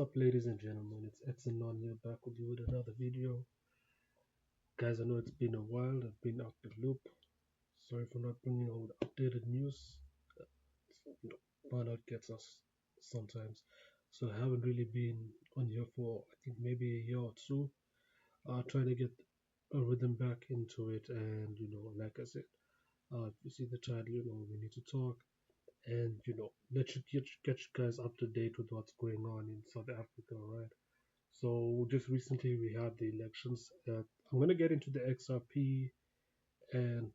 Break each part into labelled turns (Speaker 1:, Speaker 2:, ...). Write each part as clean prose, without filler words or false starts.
Speaker 1: What's up, ladies and gentlemen? It's Edson here back with you with another video. Guys, I know it's been a while. I've been out the loop. Sorry for not bringing all the updated news. Burnout gets us sometimes. So I haven't really been on here for, I think, maybe a year or two. Trying to get a rhythm back into it. And, like I said, you see the title, we need to talk. And, let you get you guys up to date with what's going on in South Africa, right? So just recently we had the elections. I'm gonna get into the XRP and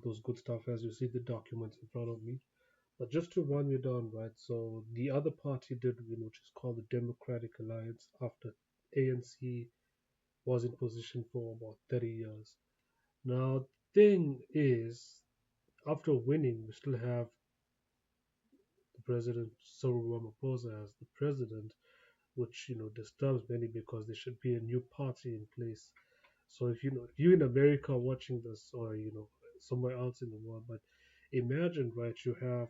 Speaker 1: those good stuff as you see the documents in front of me. But just to run you down, right? So the other party did win, which is called the Democratic Alliance, after ANC was in position for about 30 years. Now, thing is, after winning, we still have the president Cyril Ramaphosa as the president, which disturbs many because there should be a new party in place. So if you in America watching this, or somewhere else in the world, but imagine, right, you have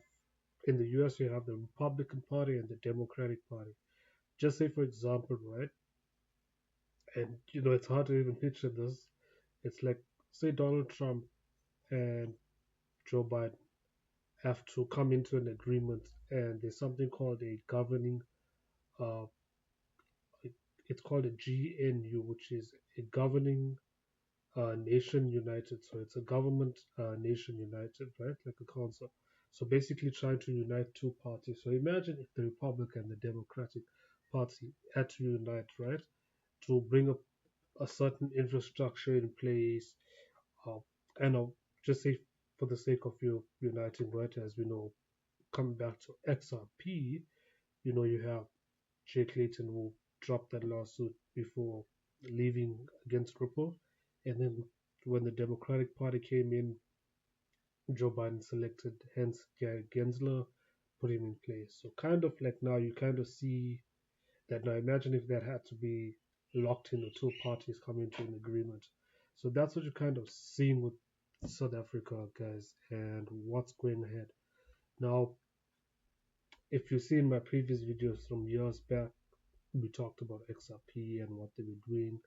Speaker 1: in the US you have the Republican Party and the Democratic Party. Just say for example, right, and it's hard to even picture this. It's like, say Donald Trump and Joe Biden have to come into an agreement, and there's something called a governing uh it's called a GNU, which is a governing nation united. So it's a government nation united, right? Like a council. So basically trying to unite two parties. So imagine if the Republican and the Democratic Party had to unite, right? To bring up a certain infrastructure in place. Uh, and just say for the sake of you uniting, right? As we know, coming back to XRP, you have Jake Layton who dropped that lawsuit before leaving against Ripple. And then when the Democratic Party came in, Joe Biden selected Hans Gary Gensler, put him in place. So kind of like now you kind of see that now imagine if that had to be locked in, the two parties coming to an agreement. So that's what you kind of seen with South Africa, guys, and what's going ahead. Now, if you see in my previous videos from years back, we talked about XRP and what they were doing.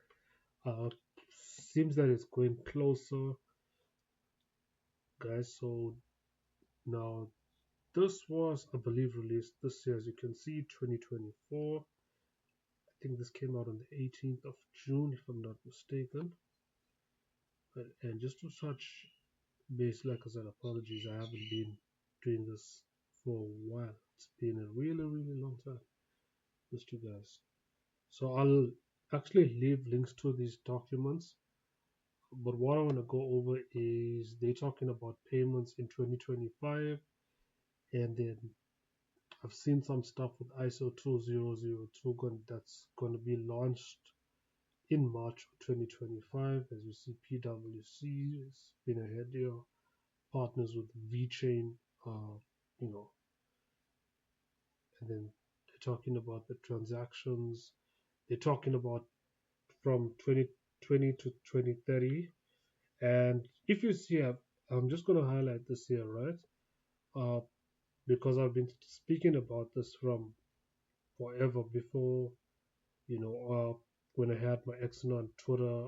Speaker 1: Seems that it's going closer, guys. So now this was, I believe, released this year, as you can see, 2024. I think this came out on the 18th of June, if I'm not mistaken. And just to touch base, like I said, apologies, I haven't been doing this for a while. It's been a really, really long time. Just you guys. So I'll actually leave links to these documents. But what I want to go over is they're talking about payments in 2025, and then I've seen some stuff with ISO 2002 that's going to be launched in March of 2025. As you see, PwC has been ahead here, partners with VChain, you know, and then they're talking about the transactions. They're talking about from 2020 to 2030. And if you see, I'm just going to highlight this here, right? Uh, because I've been speaking about this from forever before, when I had my Exxon Twitter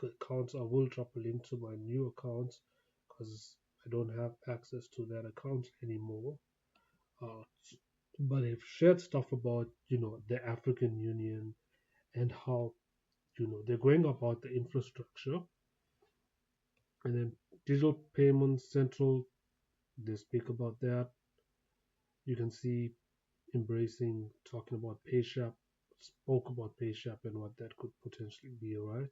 Speaker 1: account. I will drop a link to my new account because I don't have access to that account anymore. Uh, but I've shared stuff about, the African Union and how, they're going about the infrastructure. And then digital payments central, they speak about that. You can see embracing, talking about PayShap, spoke about PayShap and what that could potentially be, right?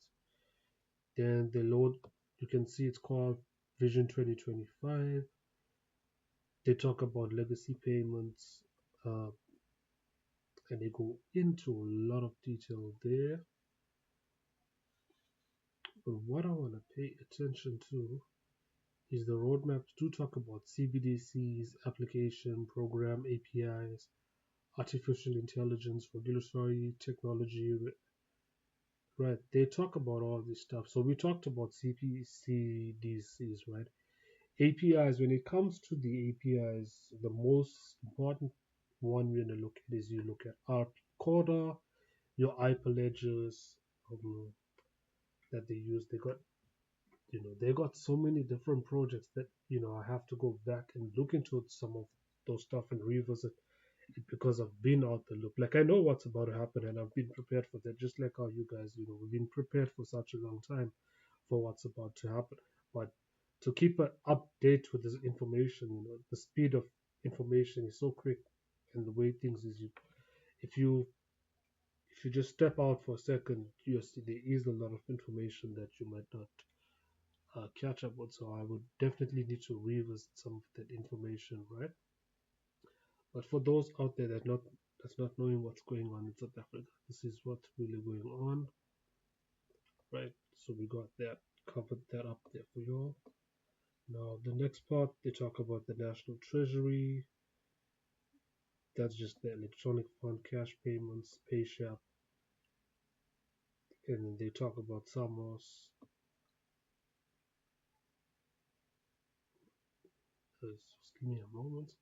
Speaker 1: Then the load, you can see it's called Vision 2025. They talk about legacy payments, uh, and they go into a lot of detail there. But what I want to pay attention to is the roadmaps do talk about CBDCs, application, program, APIs, artificial intelligence, regulatory technology, right? They talk about all this stuff. So we talked about CBDCs, right? APIs, when it comes to the APIs, the most important one we're going to look at is you look at Corda, your Hyperledgers um, that they use. They got so many different projects that I have to go back and look into some of those stuff and revisit it because I've been out the loop. Like I know what's about to happen and I've been prepared for that. Just like how you guys, we've been prepared for such a long time for what's about to happen. But to keep an update with this information, the speed of information is so quick, and the way things is, if you if you just step out for a second, you see there is a lot of information that you might not catch up with. So I would definitely need to revisit some of that information, right? But for those out there that's not knowing what's going on in South Africa, this is what's really going on, right? So we got that covered that up there for you all. Now the next part they talk about the National Treasury. That's just the electronic fund cash payments, PayShap, and then they talk about Samos. Just give me a moment.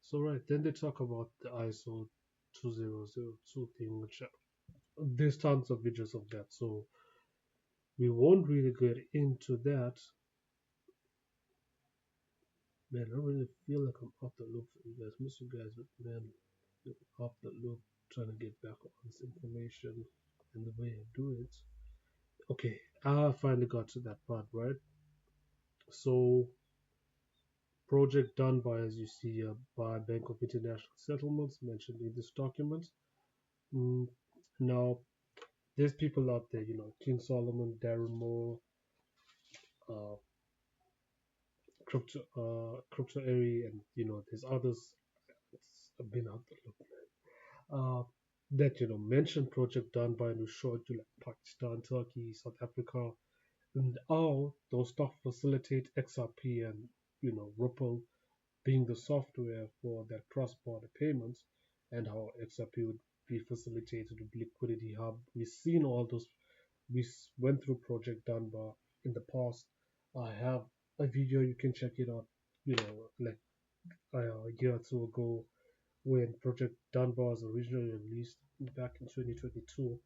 Speaker 1: So right, then they talk about the ISO 2002 thing, which there's tons of videos of that. So we won't really get into that. Man, I really feel like I'm off the loop for you guys. Miss you guys, but man, off the loop trying to get back on this information and the way I do it. Okay, I finally got to that part, right? So project done by, as you see, by Bank of International Settlements mentioned in this document. Mm, Now, there's people out there, King Solomon, Darren Moore, uh, Crypto Airy, and there's others. I've been out there that mention project done by and showed you like Pakistan, Turkey, South Africa, and how those stuff facilitate XRP and Ripple being the software for their cross-border payments, and how XRP would be facilitated with Liquidity Hub. We've seen all those. We went through Project Dunbar in the past. I have a video, you can check it out. Like a year or two ago, when Project Dunbar was originally released back in 2022.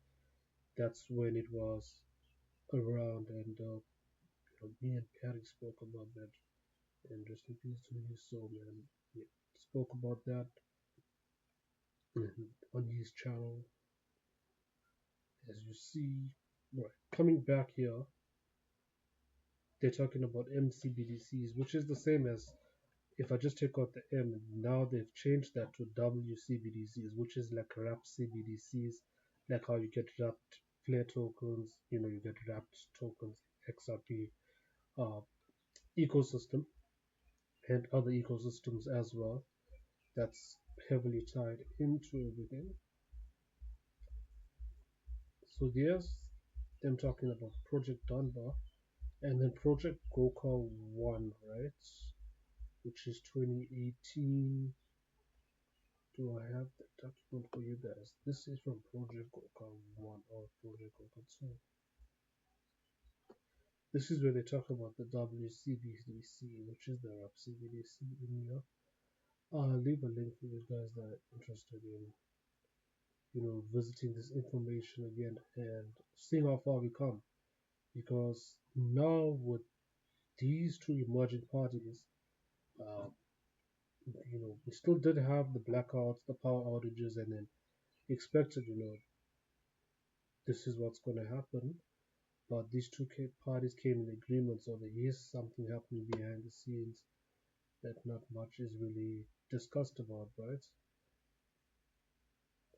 Speaker 1: That's when it was around, and me and Patty spoke about that. And just in peace to you, so man, yeah, spoke about that on his channel, as you see. Right, coming back here, they're talking about MCBDCs, which is the same as if I just take out the M, now they've changed that to WCBDCs, which is like wrapped CBDCs, like how you get wrapped Flare tokens, you get wrapped tokens, XRP uh, ecosystem, and other ecosystems as well. That's heavily tied into everything. So there's them talking about Project Dunbar, and then Project Goka 1, right? Which is 2018. Do I have the document for you guys? This is from Project Goka 1 or Project Goka 2. This is where they talk about the WCBDC, which is the RAP CBDC in here. I'll leave a link for you guys that are interested in, visiting this information again and seeing how far we come. Because now with these two emerging parties, uh, we still did have the blackouts, the power outages, and then expected, this is what's going to happen. But these two parties came in agreement, so there is something happening behind the scenes that not much is really discussed about, right?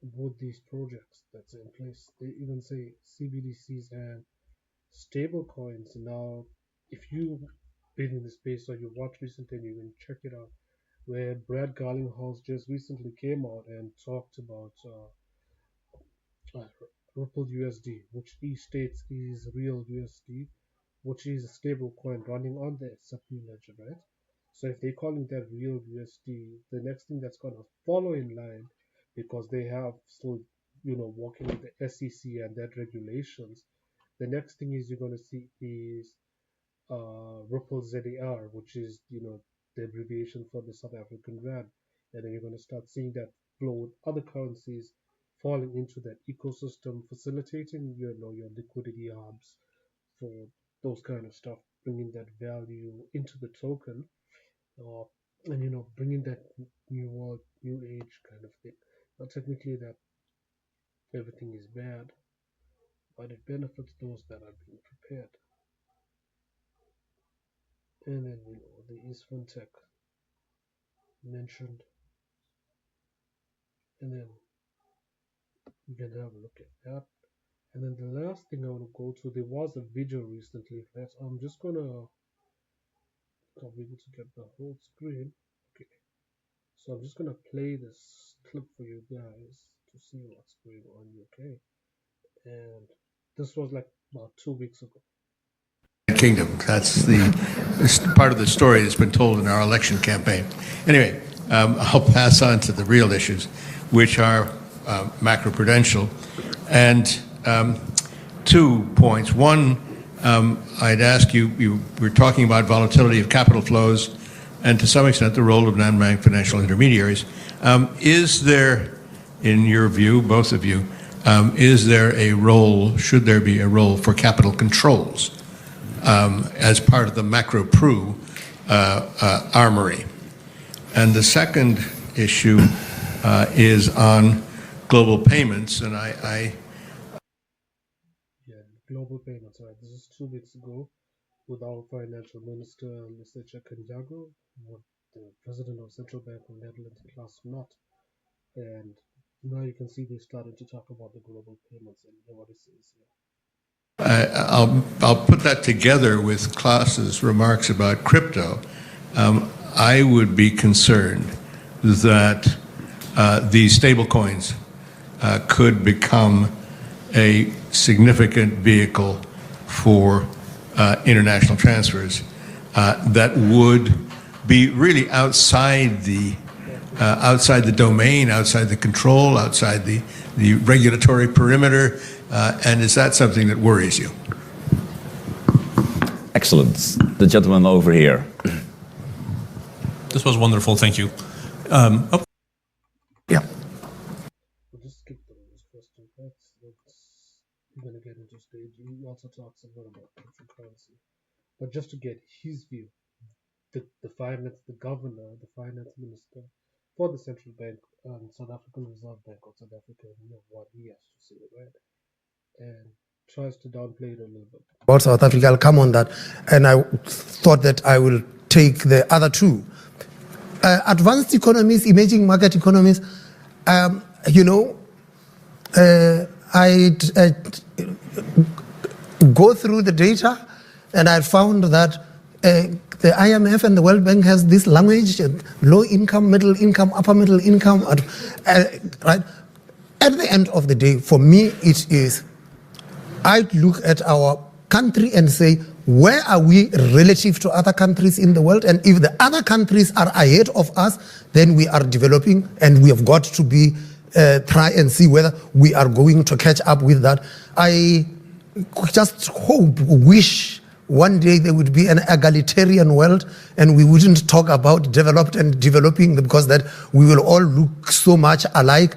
Speaker 1: Both these projects that's in place, they even say CBDCs and stable coins. Now, if you've been in the space or you watched recently, you can check it out, where Brad Garlinghouse just recently came out and talked about uh, Ripple USD, which he states is real USD, which is a stable coin running on the XRP ledger, right? So if they're calling that real USD, the next thing that's gonna follow in line, because they have still, working with the SEC and their regulations, the next thing is you're gonna see is Ripple ZAR, which is the abbreviation for the South African rand, and then you're gonna start seeing that flow with other currencies falling into that ecosystem, facilitating your liquidity hubs for those kind of stuff, bringing that value into the token, uh, and bringing that new world, new age kind of thing. Now, technically, that everything is bad, but it benefits those that are being prepared. And then the East FinTech mentioned, and then you can have a look at that. And then the last thing I want to go to, there was a video recently that I'm just gonna not be able to get the whole screen. Okay, so I'm just gonna play this clip for you guys to see what's going on. Okay, and this was like about 2 weeks ago.
Speaker 2: Kingdom. That's the part of the story that's been told in our election campaign. Anyway, I'll pass on to the real issues, which are macroprudential. And 2 points. One, I'd ask you were talking about volatility of capital flows and to some extent the role of non-bank financial intermediaries. Is there, in your view, both of you, is there a role, should there be a role for capital controls as part of the macro-pru armory? And the second issue is on global payments, and
Speaker 1: global payments, right? This is 2 weeks ago with our financial minister, Mr. Chakanjago, with the president of Central Bank of Netherlands, Klaas Knot. And now you can see they started to talk about the global payments and what it says here.
Speaker 2: I'll put that together with Klaas's remarks about crypto. I would be concerned that these stablecoins could become a significant vehicle for international transfers that would be really outside the domain, outside the control, outside the regulatory perimeter. And is that something that worries you?
Speaker 3: Excellent. The gentleman over here.
Speaker 4: This was wonderful. Thank you.
Speaker 3: Yeah.
Speaker 1: We'll just skip those questions. We're going to get into stage. He also talks a lot about cryptocurrency. But just to get his view, the governor, the finance minister for the central bank, South African Reserve Bank of South Africa, what he has to say, right? And tries to downplay it a little bit.
Speaker 5: About South Africa, I'll come on that. And I thought that I will take the other two. Advanced economies, emerging market economies, I'd go through the data and I found that the IMF and the World Bank has this language, low income, middle income, upper middle income, right? At the end of the day, for me, it is, I look at our country and say, where are we relative to other countries in the world? And if the other countries are ahead of us, then we are developing, and we have got to be try and see whether we are going to catch up with that. I just wish one day there would be an egalitarian world and we wouldn't talk about developed and developing, because that we will all look so much alike,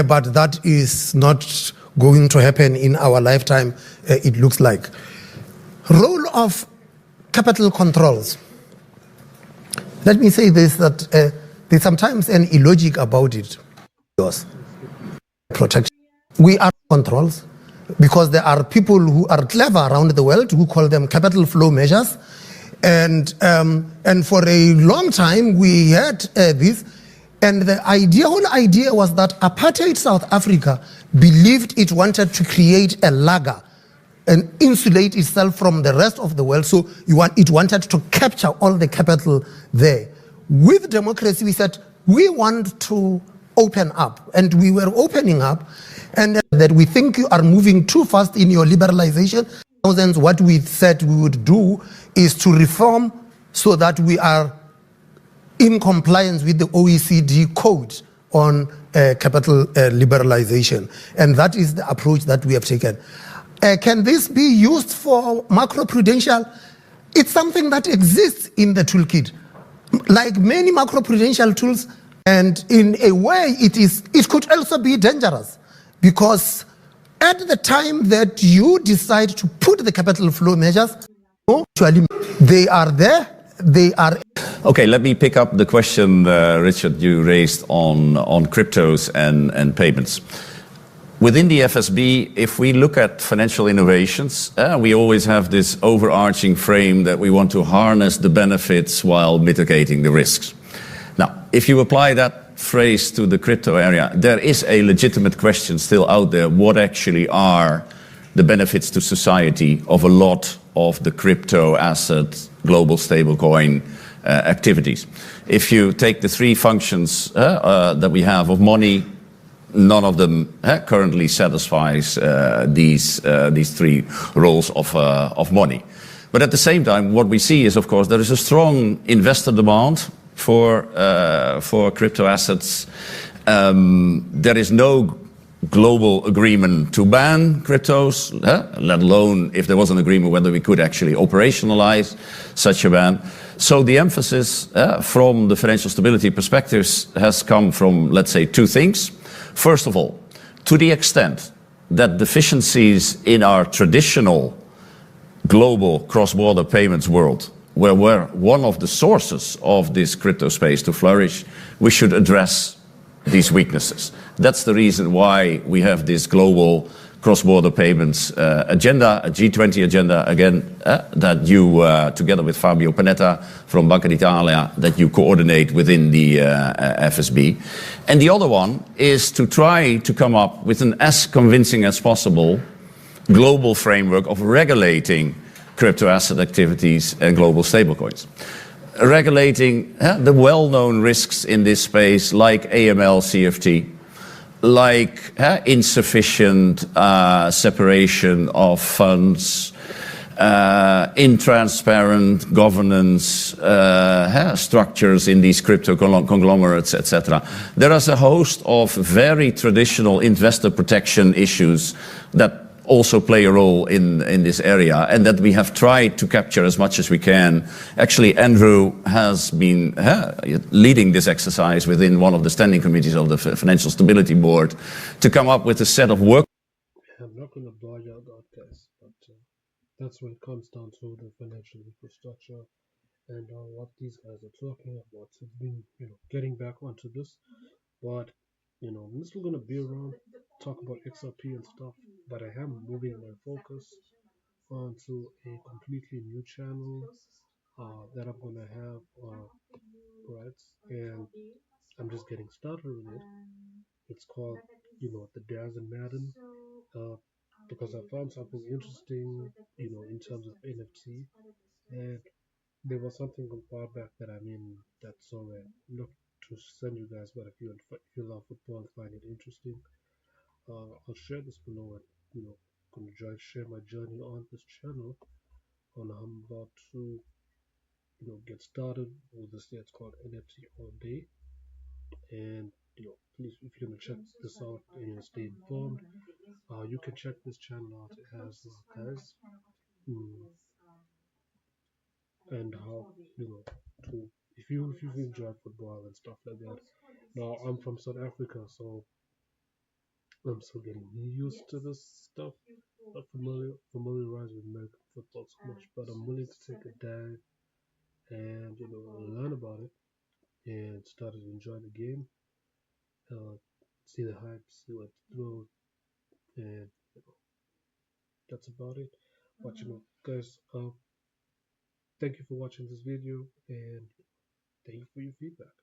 Speaker 5: but that is not going to happen in our lifetime, it looks like. Role of capital controls. Let me say this, that there's sometimes an illogic about it. Protection. We are controls because there are people who are clever around the world who call them capital flow measures. And for a long time we had this. And the whole idea was that apartheid South Africa believed it wanted to create a lager and insulate itself from the rest of the world. So it wanted to capture all the capital there. With democracy, we said, we want to open up. And we were opening up. And that we think you are moving too fast in your liberalization. What we said we would do is to reform so that we are in compliance with the OECD code on capital liberalization. And that is the approach that we have taken. Can this be used for macroprudential? It's something that exists in the toolkit, like many macroprudential tools, and in a way it could also be dangerous. because at the time that you decide to put the capital flow measures, actually they are there, they are.
Speaker 3: Okay, let me pick up the question, Richard, you raised on cryptos and payments. Within the FSB, if we look at financial innovations, we always have this overarching frame that we want to harness the benefits while mitigating the risks. Now, if you apply that phrase to the crypto area, there is a legitimate question still out there. What actually are the benefits to society of a lot of the crypto asset, global stablecoin activities? If you take the three functions that we have of money, none of them currently satisfies these three roles of money. But at the same time, what we see is, of course, there is a strong investor demand for crypto assets. There is no global agreement to ban cryptos, let alone if there was an agreement whether we could actually operationalize such a ban. So the emphasis from the financial stability perspectives has come from, let's say, two things. First of all, to the extent that deficiencies in our traditional global cross-border payments world, where we're one of the sources of this crypto space to flourish, we should address these weaknesses. That's the reason why we have this global cross-border payments agenda, a G20 agenda, again, that you, together with Fabio Panetta from Banca d'Italia, that you coordinate within the FSB. And the other one is to try to come up with an as convincing as possible global framework of regulating crypto asset activities and global stablecoins. Regulating the well-known risks in this space like AML, CFT, like insufficient separation of funds, intransparent governance structures in these crypto conglomerates, etc. There is a host of very traditional investor protection issues that also play a role in this area, and that we have tried to capture as much as we can. Actually, Andrew has been leading this exercise within one of the standing committees of the Financial Stability Board to come up with a set of work.
Speaker 1: I'm not going to blow you out, guys, but that's when it comes down to the financial infrastructure and what these guys are talking about. So been, getting back onto this, but I'm still going to be around, talk about XRP and stuff, but I am moving my focus onto a completely new channel that I'm going to have, right? And I'm just getting started with it. It's called, the Dares and Madden, because I found something interesting, in terms of NFT, and there was something a while back that that's so look to send you guys. But if you love football and find it interesting, I'll share this below, and gonna share my journey on this channel on how I'm about to get started with this. It's called NFT all day, and please, if you're gonna check this out and stay informed, you can check this channel out. It has guys, and how to if you've enjoyed football and stuff like that. Now I'm from South Africa, so I'm still getting used to this stuff. Not familiarized with American football so much, but I'm willing to take a dive and learn about it and start to enjoy the game. See the hype, see what to throw, and that's about it. But guys, thank you for watching this video, and thank you for your feedback.